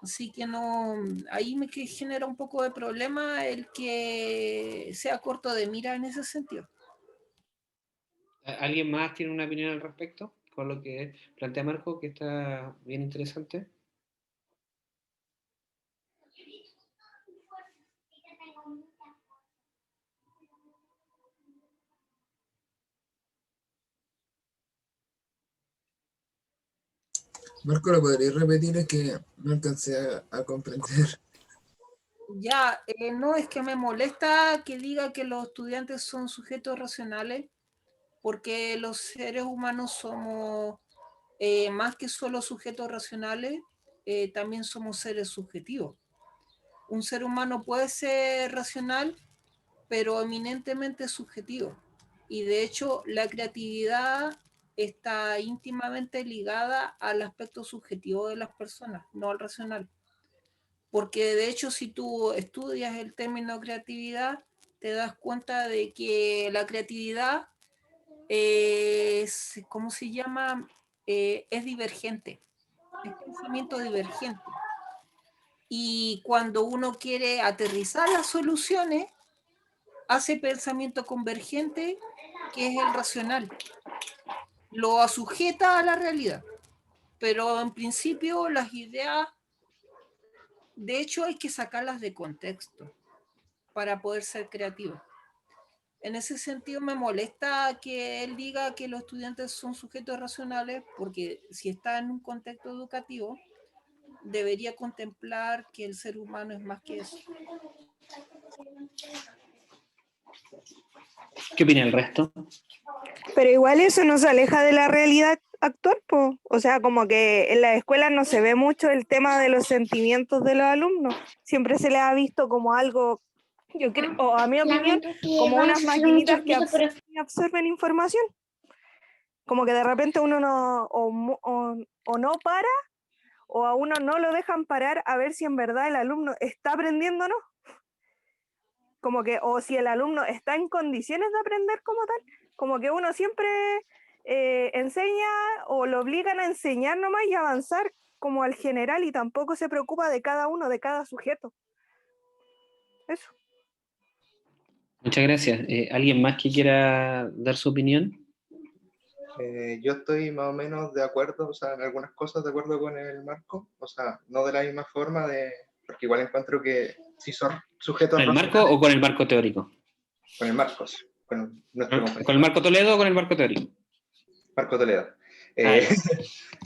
Así que no, ahí me genera un poco de problema el que sea corto de mira en ese sentido. ¿Alguien más tiene una opinión al respecto? Con lo que plantea Marco, que está bien interesante. Marco, ¿lo podrías repetir? Es que no alcancé a comprender. Ya, no, es que me molesta que diga que los estudiantes son sujetos racionales, porque los seres humanos somos más que solo sujetos racionales, también somos seres subjetivos. Un ser humano puede ser racional, pero eminentemente subjetivo. Y de hecho, la creatividad está íntimamente ligada al aspecto subjetivo de las personas, no al racional. Porque de hecho, si tú estudias el término creatividad, te das cuenta de que la creatividad es, ¿cómo se llama? Es divergente, es pensamiento divergente. Y cuando uno quiere aterrizar las soluciones, hace pensamiento convergente, que es el racional. Lo sujeta a la realidad. Pero en principio las ideas, de hecho, hay que sacarlas de contexto para poder ser creativo. En ese sentido me molesta que él diga que los estudiantes son sujetos racionales, porque si está en un contexto educativo, debería contemplar que el ser humano es más que eso. ¿Qué opina el resto? Pero igual eso no se aleja de la realidad actual, po. O sea, como que en las escuelas no se ve mucho el tema de los sentimientos de los alumnos. Siempre se les ha visto como algo, yo creo, o a mi opinión, Lamento que como vamos unas a hacer un maquinitas que chasquido, pero absorben información. Como que de repente uno no, o no para, o a uno no lo dejan parar a ver si en verdad el alumno está aprendiendo o no. Como que, o si el alumno está en condiciones de aprender como tal, como que uno siempre enseña o lo obligan a enseñar nomás y avanzar como al general y tampoco se preocupa de cada uno, de cada sujeto. Eso. Muchas gracias. ¿Alguien más que quiera dar su opinión? Yo estoy más o menos de acuerdo, o sea, en algunas cosas de acuerdo con el Marco, o sea, no de la misma forma, porque igual encuentro que si son sujetos ¿Con el marco racionales, o con el marco teórico? con el Marcos, con nuestro compañero. ¿Con el marco Toledo o con el marco teórico? Marco Toledo. Ya.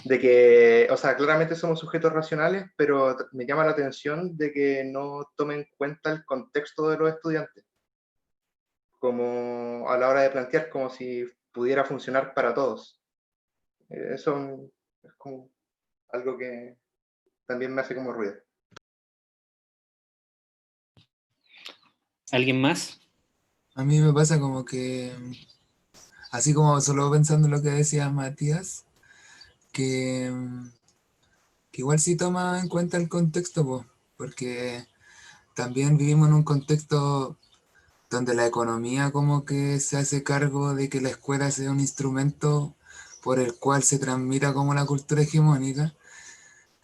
De que, o sea, claramente somos sujetos racionales, pero me llama la atención de que no tomen en cuenta el contexto de los estudiantes, como a la hora de plantear como si pudiera funcionar para todos. Eso es como algo que también me hace como ruido. ¿Alguien más? A mí me pasa como que, así como solo pensando en lo que decía Matías, que, que igual sí toma en cuenta el contexto, po, porque también vivimos en un contexto donde la economía como que se hace cargo de que la escuela sea un instrumento por el cual se transmita como la cultura hegemónica.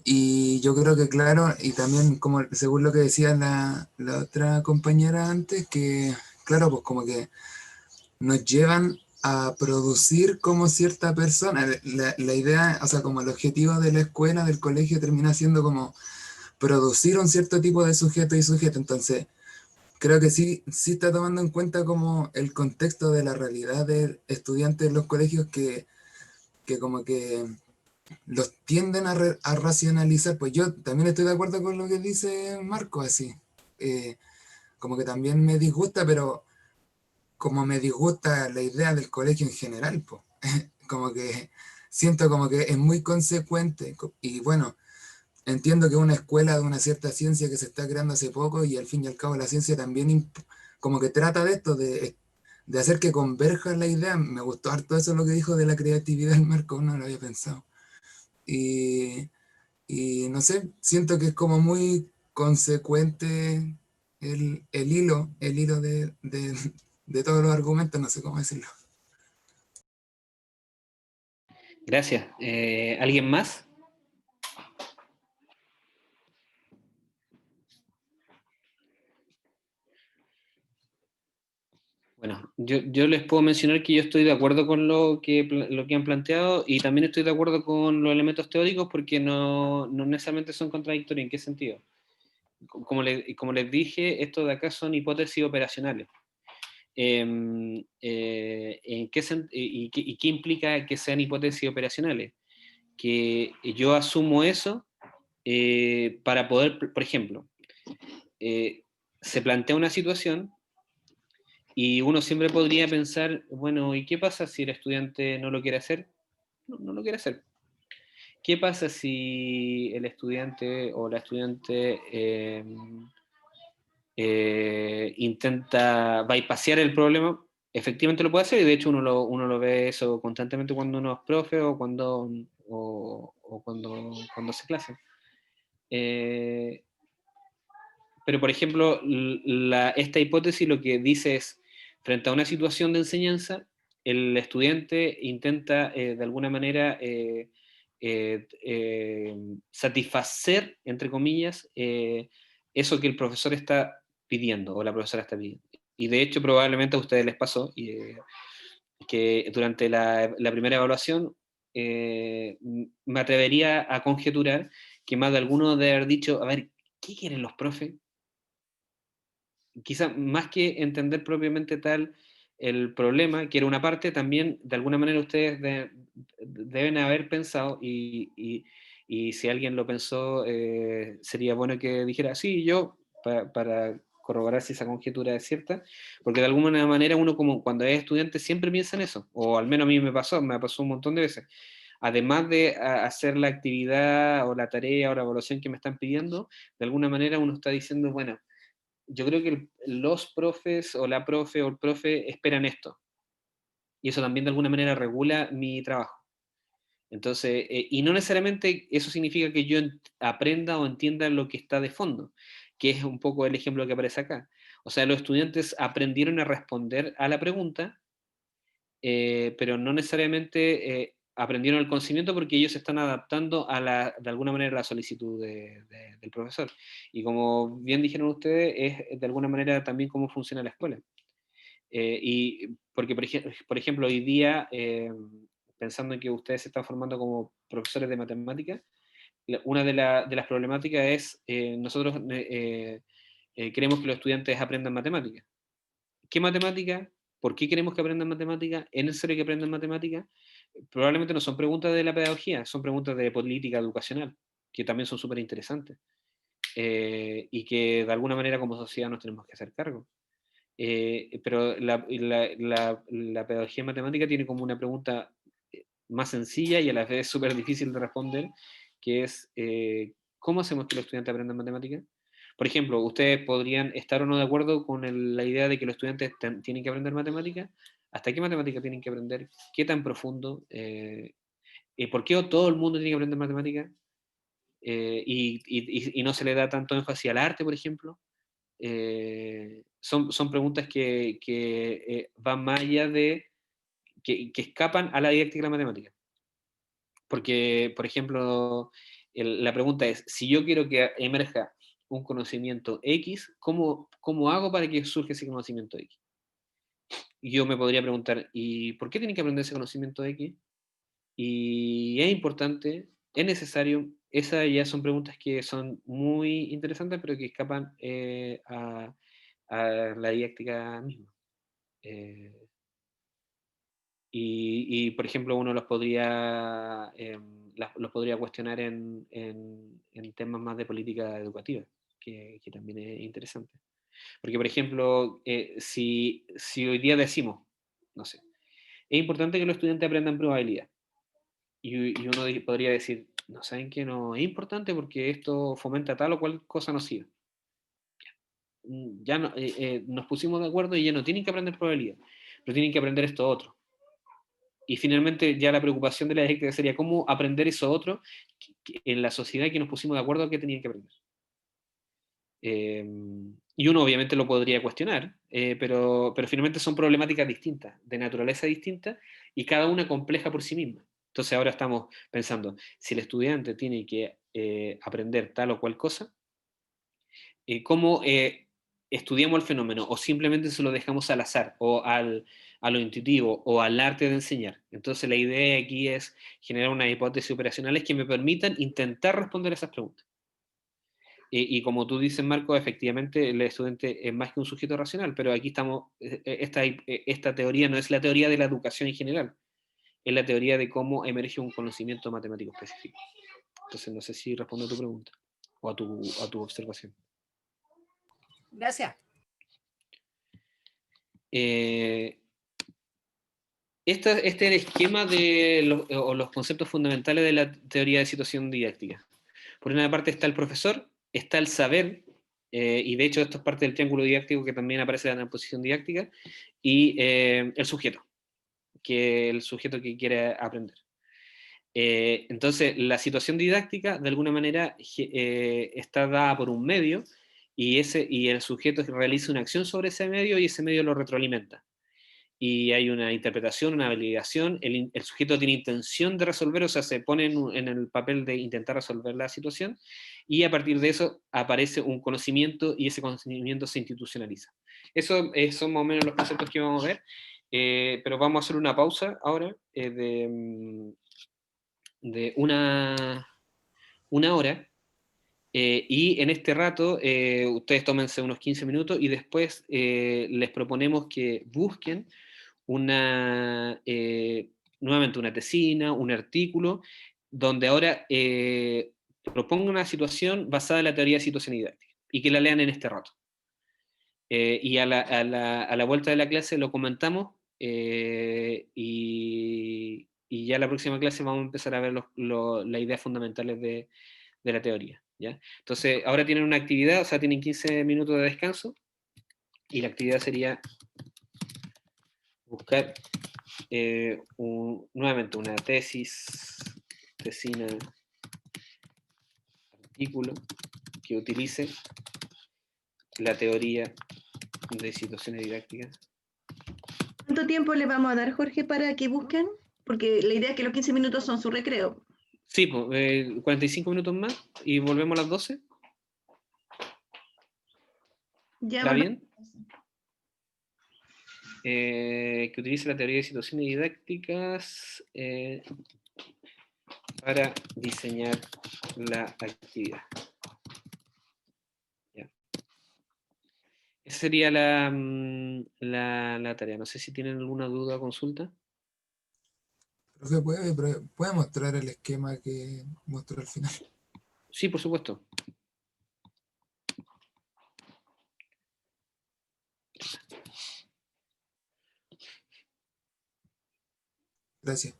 Y yo creo que claro, y también como según lo que decía la otra compañera antes, que claro, pues como que nos llevan a producir como cierta persona. La idea, o sea, como el objetivo de la escuela, del colegio, termina siendo como producir un cierto tipo de sujeto y sujeto. Entonces, creo que sí, sí está tomando en cuenta como el contexto de la realidad de estudiantes en los colegios que como que los tienden a racionalizar. Pues yo también estoy de acuerdo con lo que dice Marco, así. Como que también me disgusta, pero como me disgusta la idea del colegio en general, pues. Como que siento como que es muy consecuente. Y bueno, entiendo que es una escuela de una cierta ciencia que se está creando hace poco y al fin y al cabo la ciencia también como que trata de esto, de hacer que converja la idea. Me gustó harto eso lo que dijo de la creatividad del Marco, no lo había pensado. Y, y no sé, siento que es como muy consecuente el hilo de todos los argumentos, no sé cómo decirlo. Gracias. ¿Alguien más? Bueno, yo les puedo mencionar que yo estoy de acuerdo con lo que han planteado y también estoy de acuerdo con los elementos teóricos porque no necesariamente son contradictorios. ¿En qué sentido? Como les dije, estos de acá son hipótesis operacionales. ¿En y qué implica que sean hipótesis operacionales? Que yo asumo eso para poder, por ejemplo, se plantea una situación y uno siempre podría pensar, bueno, ¿y qué pasa si el estudiante no lo quiere hacer? No lo quiere hacer. ¿Qué pasa si el estudiante o la estudiante intenta bypassear el problema? efectivamente lo puede hacer, y de hecho uno lo ve eso constantemente cuando uno es profe o cuando hace clase. Pero, por ejemplo, esta hipótesis lo que dice es, frente a una situación de enseñanza, el estudiante intenta de alguna manera satisfacer, entre comillas, eso que el profesor está pidiendo o la profesora está pidiendo. Y de hecho probablemente a ustedes les pasó que durante la primera evaluación me atrevería a conjeturar que más de alguno debe haber dicho, a ver, ¿qué quieren los profes? Quizá más que entender propiamente tal el problema, que era una parte, también de alguna manera ustedes deben haber pensado, y si alguien lo pensó, sería bueno que dijera, sí, yo, para corroborar si esa conjetura es cierta, porque de alguna manera uno como cuando es estudiante siempre piensa en eso, o al menos a mí me pasó un montón de veces. Además de hacer la actividad o la tarea o la evaluación que me están pidiendo, de alguna manera uno está diciendo, bueno, yo creo que los profes o la profe o el profe esperan esto. Y eso también de alguna manera regula mi trabajo. Entonces, y no necesariamente eso significa que yo aprenda o entienda lo que está de fondo, que es un poco el ejemplo que aparece acá. O sea, los estudiantes aprendieron a responder a la pregunta, pero no necesariamente aprendieron el conocimiento porque ellos se están adaptando de alguna manera a la solicitud del profesor. Y como bien dijeron ustedes, es de alguna manera también cómo funciona la escuela. Y porque, por ejemplo, hoy día, pensando en que ustedes se están formando como profesores de matemáticas, una de las problemáticas es, nosotros queremos que los estudiantes aprendan matemáticas. ¿Qué matemática? ¿Por qué queremos que aprendan matemática? ¿Es necesario que aprendan matemática? Probablemente no son preguntas de la pedagogía, son preguntas de política educacional, que también son súper interesantes, y que de alguna manera como sociedad nos tenemos que hacer cargo. Pero la pedagogía matemática tiene como una pregunta más sencilla y a la vez súper difícil de responder, que es, ¿cómo hacemos que los estudiantes aprendan matemática? Por ejemplo, ¿ustedes podrían estar o no de acuerdo con la idea de que los estudiantes tienen que aprender matemática? ¿Hasta qué matemática tienen que aprender? ¿Qué tan profundo? ¿Por qué todo el mundo tiene que aprender matemática? Y no se le da tanto énfasis al arte, por ejemplo. Son preguntas que van más allá de, que escapan a la didáctica de la matemática. Porque, por ejemplo, la pregunta es, si yo quiero que emerja un conocimiento X, ¿cómo hago para que surja ese conocimiento X? Y yo me podría preguntar, ¿y por qué tienen que aprender ese conocimiento X? Y es importante, es necesario, esas ya son preguntas que son muy interesantes, pero que escapan a la didáctica misma. Y, por ejemplo, uno los podría cuestionar en temas más de política educativa, que también es interesante. Porque, por ejemplo, si hoy día decimos, no sé, es importante que los estudiantes aprendan probabilidad, y uno podría decir, no, ¿saben qué? No es importante porque esto fomenta tal o cual cosa nociva. Ya no, nos pusimos de acuerdo y ya no tienen que aprender probabilidad, pero tienen que aprender esto otro. Y finalmente ya la preocupación de la didáctica sería cómo aprender eso otro en la sociedad que nos pusimos de acuerdo que tenían que aprender. Y uno obviamente lo podría cuestionar, pero finalmente son problemáticas distintas, de naturaleza distinta, y cada una compleja por sí misma. Entonces ahora estamos pensando, si el estudiante tiene que aprender tal o cual cosa, ¿cómo estudiamos el fenómeno? ¿O simplemente se lo dejamos al azar, o a lo intuitivo, o al arte de enseñar? Entonces la idea aquí es generar unas hipótesis operacionales que me permitan intentar responder a esas preguntas. Y como tú dices, Marco, efectivamente el estudiante es más que un sujeto racional, pero aquí estamos, esta teoría no es la teoría de la educación en general, es la teoría de cómo emerge un conocimiento matemático específico. Entonces no sé si respondo a tu pregunta o a tu observación. Gracias. Este es el esquema de los conceptos fundamentales de la teoría de situación didáctica. Por una parte está el profesor, está el saber, y de hecho esto es parte del triángulo didáctico que también aparece en la transposición didáctica, y el sujeto que quiere aprender. Entonces, la situación didáctica, de alguna manera, está dada por un medio, y el sujeto realiza una acción sobre ese medio, y ese medio lo retroalimenta. Y hay una interpretación, una validación, el sujeto tiene intención de resolver, o sea, se pone en el papel de intentar resolver la situación, y a partir de eso aparece un conocimiento, y ese conocimiento se institucionaliza. Eso son más o menos los conceptos que vamos a ver, pero vamos a hacer una pausa ahora de una hora, y en este rato ustedes tómense unos 15 minutos, y después les proponemos que busquen nuevamente una tesina, un artículo, donde ahora proponga una situación basada en la teoría de situación didáctica, y que la lean en este rato. Y a la vuelta de la clase lo comentamos, y ya la próxima clase vamos a empezar a ver las ideas fundamentales de la teoría, ¿ya? Entonces, ahora tienen una actividad, o sea, tienen 15 minutos de descanso, y la actividad sería buscar nuevamente una tesina, artículo que utilice la teoría de situaciones didácticas. ¿Cuánto tiempo le vamos a dar, Jorge, para que busquen? Porque la idea es que los 15 minutos son su recreo. Sí, 45 minutos más y volvemos a las 12. Ya ¿Está volvemos. bien? Que utilice la teoría de situaciones didácticas para diseñar la actividad. Ya. Esa sería la tarea. No sé si tienen alguna duda o consulta. Profe, ¿puede mostrar el esquema que mostró al final? Sí, por supuesto. Gracias.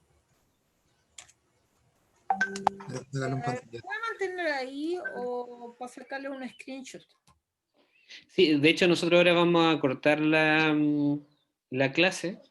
Regálale un pantalla. ¿Puedo mantener ahí o para sacarle un screenshot? Sí, de hecho nosotros ahora vamos a cortar la clase,